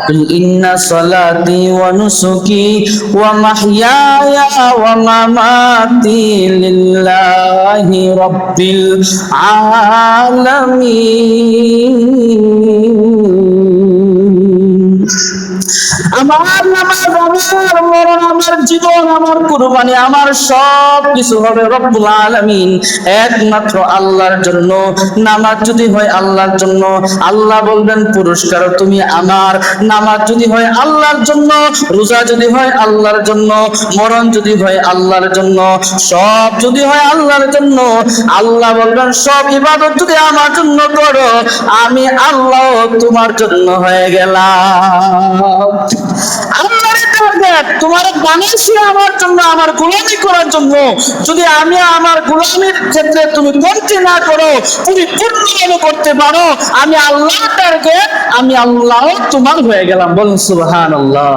قل إن صلاتي ونسكي ومحياي ومماتي لله رب العالمين আমার নামাজ, আমার মরণ, আমার জীবন, আমার কুরবানি, আমার সব কিছু হবে রব্বুল আলামিন একমাত্র আল্লাহর জন্য। নামাজ যদি হয় আল্লাহর জন্য, আল্লাহ বলবেন পুরস্কার তুমি আমার। নামাজ যদি হয় আল্লাহর জন্য, রোজা যদি হয় আল্লাহর জন্য, মরণ যদি হয় আল্লাহর জন্য, সব যদি হয় আল্লাহর জন্য, আল্লাহ বলবেন সব ইবাদত যদি আমার জন্য করো, আমি আল্লাহ তোমার জন্য হয়ে গেলাম। তোমার বানিয়েছি আমার জন্য, আমার গোলামি করার জন্য। যদি আমি আমার গোলামির ক্ষেত্রে তুমি করতে না করো, পরিপূর্ণভাবে করতে পারো, আমি আল্লাহ টার্গেট, আমি আল্লাহ তোমার হয়ে গেলাম। বলুন সুবহানাল্লাহ।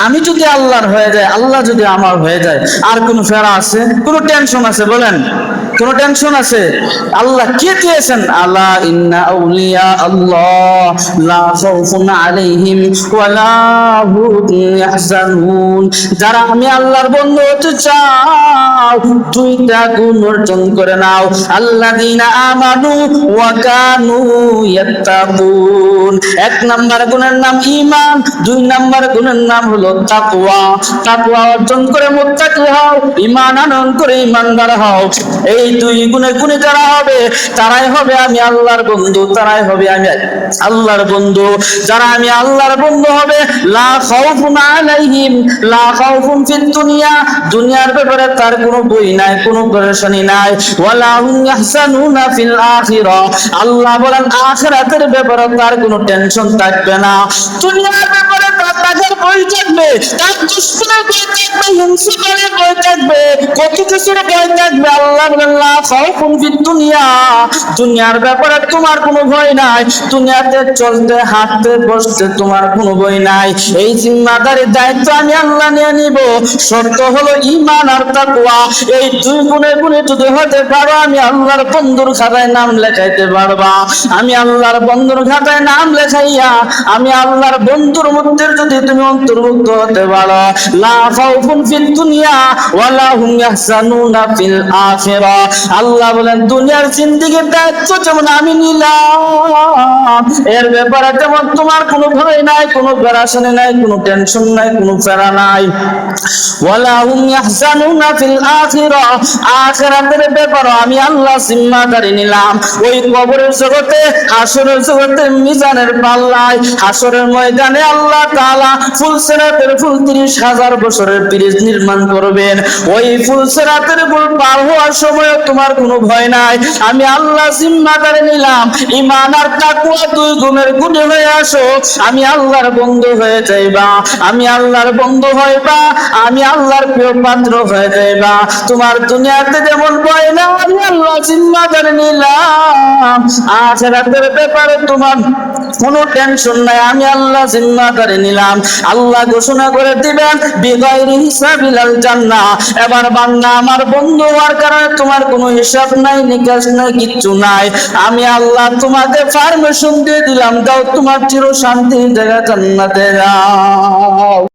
আমি যদি আল্লাহর হয়ে যায়, আল্লাহ যদি আমার হয়ে যায়, আর কোন ফেরা আছে? কোন টেনশন আছে? বলেন, কোন টেনশন আছে? আল্লাহ কি দিয়েছেন? আলা ইন্না আউলিয়া আল্লাহ লা খাউফুন আলাইহিম ওয়া লা হুম ইয়াহজানুন। যারা আমি আল্লাহর বন্ধু হতে চাও, দুইটা গুণ অর্জন করে নাও। আল্লাযীনা আমানু ওয়া কানু ইয়াত্তাকুন। এক নাম্বার গুণের নাম ঈমান, দুই নাম্বার গুণের নাম হলো তাকওয়া। তাকওয়া অর্জন করে মুত্তাকি হও, ঈমান আনয়ন করে ঈমানদার হও। এই দুই গুণে গুণে যারা হবে, তারাই হবে আমি আল্লাহর বন্ধু, তারাই হবে আমি আল্লাহর বন্ধু। যারা আমি আল্লাহর বন্ধু হবে, লা খাউফুন আলাইহিম, লা খাউফুন ফিদ দুনিয়া, দুনিয়ার ব্যাপারে তার কোনো ভয় নাই, কোনো পেরেশানি নাই। ওয়ালা হুম ইয়াহজানুনা ফিল আখিরা, আল্লাহ বলেন আখিরাতের ব্যাপারে তার কোনো টেনশন থাকবে না। দুনিয়ার ব্যাপারে তাদের ভয় থাকবে, তার দুশ্মনের ভয় থাকবে, হিংসার ভয় থাকবে, কত কিছুর ভয় থাকবে। আল্লাহ বলেন লা খাউফুন ফিদ দুনিয়া, দুনিয়ার ব্যাপারে তোমার কোনো ভয় নাই। দুনিয়াতে চলতে হাঁটতে বসতে তোমার কোনো ভয় নাই। এই জিম্মাদারির দায়িত্ব আমি আল্লাহ নিয়ে নিব। শর্ত হলো ঈমান আর তাকওয়া। এই দুই গুণে গুণে যদি হতে পারো, আমি আল্লাহর বন্ধুর খাতায় নাম লেখাইতে পারবা। আমি আল্লাহর বন্ধুর খাতায় নাম লেখাইয়া আমি আল্লাহর বন্ধুর মধ্যে যদি তুমি অন্তর্ভুক্ত হতে পারো, লা খাউফুন ফিদ দুনিয়া ওয়া লা হুম ইয়াহজানুনা ফিল আখিরা। আল্লাহ বলেন দুনিয়ার জিন্দেগির দায়িত্ব যেমন আমি নিলাম, এর ব্যাপারে তেমন তোমার কোনো ভয় নাই, কোনো পেরেশানি নাই, কোনো টেনশন নাই, কোনো প্যারা নাই। ওয়া লা হুম ইয়াহজানুনা ফিল আখিরা, আখিরাতের ব্যাপারে আমি আল্লাহ জিম্মাদারি নিলাম। ওই কবরের জগতে, হাসরের জগতে, মিজানের পাল্লায়, হাসরের ময়দানে আল্লাহ তাআলা ফুলসিরাতের ফুল ৩০,০০০ বছরের ব্রিজ নির্মাণ করবেন। ওই ফুলসিরাতের ফুল পার হওয়ার সময় তোমার কোনো ভয় নাই। আমি আল্লাহ জিম্মাদারি নিলাম। ঈমান আর তাকওয়া দুই গুণের গুণে হয়ে আসো, আমি আল্লাহর বন্ধু হয়ে যাইবা। আমি আল্লাহর বন্ধু হইবা, আমি আল্লাহর প্রিয় পাত্র হয়ে যাইবা। তোমার দুনিয়াতে যেমন ভয় না, আমি আল্লাহ জিম্মাদারি নিলাম। আখিরাতের ব্যাপারে তোমার কোনো টেনশন নাই, আমি আল্লাহ জিম্মাদারি নিলাম। আল্লাহ ঘোষণা করে দিবেন বিগাইরি হিসাবিল জান্নাহ। এবার বান্দা আমার বন্ধু হওয়ার কারণে তোমার কোনো হিসাব নাই, নিকাশ নাই, কিচ্ছু নাই। আমি আল্লাহ তোমাকে পারমিশন দিয়ে দিলাম, দাও তোমার চির শান্তির জায়গা জান্নাতে যাও।